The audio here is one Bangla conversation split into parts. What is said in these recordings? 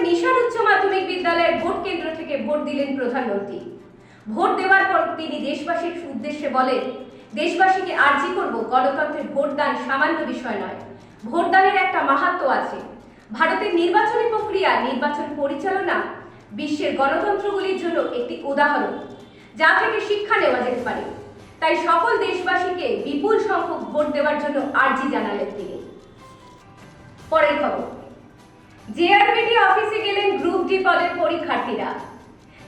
নিশান উচ্চ মাধ্যমিক বিদ্যালয়ের ভোট কেন্দ্র থেকে ভোট দিলেন প্রধানমন্ত্রী। ভোট দেওয়ার পর তিনি দেশবাসীর উদ্দেশ্যে বলেন, দেশবাসীকে আর্জি করব, গণতন্ত্রের ভোটদান সামান্য বিষয় নয়, ভোটদানের একটা মাহাত্ম্য আছে। ভারতের নির্বাচনী প্রক্রিয়া, নির্বাচন পরিচালনা বিশ্বের গণতন্ত্রগুলির জন্য একটি উদাহরণ, যা থেকে শিক্ষা নেওয়া যেতে পারে। তাই সকল দেশবাসীকে বিপুল সংখ্যক ভোট দেওয়ার জন্য আর্জি জানালেন তিনি। পরের খবর, জেআরবিটি অফিসে গেলেন গ্রুপ ডি পদের পরীক্ষার্থীরা।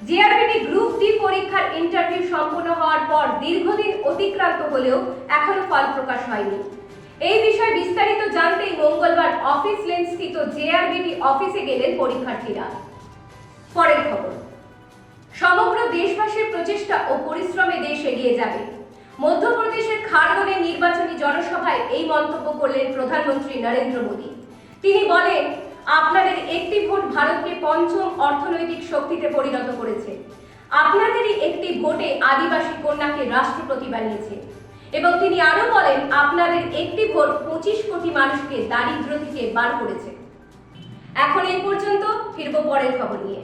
জেআরবিটি গ্রুপ ডি পরীক্ষার ইন্টারভিউ সম্পন্ন হওয়ার পর দীর্ঘদিন অতিক্রান্ত হলেও এখনো ফল প্রকাশ হয়নি। এই বিষয়ে বিস্তারিত জানতেই মঙ্গলবার অফিস লেন স্থিত জেআরবিটি অফিসে গেলেন পরীক্ষার্থীরা। পরের খবর, সমগ্র দেশবাসীর প্রচেষ্টা ও পরিশ্রমে দেশ এগিয়ে যাবে। মধ্যপ্রদেশের খারগনে নির্বাচনী জনসভায় এই মন্তব্য করলেন প্রধানমন্ত্রী নরেন্দ্র মোদী। তিনি বলেন, আপনাদের একটি ভোট ভারতকে পঞ্চম অর্থনৈতিক শক্তিতে পরিণত করেছে। আপনাদেরই একটি ভোটে আদিবাসী কন্যাকে রাষ্ট্রপতি বানিয়েছে। এবং তিনি আরো বলেন, আপনাদের একটি ভোট 25 কোটি মানুষকে দারিদ্র্য থেকে বার করেছে। এখন এই পর্যন্ত, ফিরবো পরের খবর নিয়ে।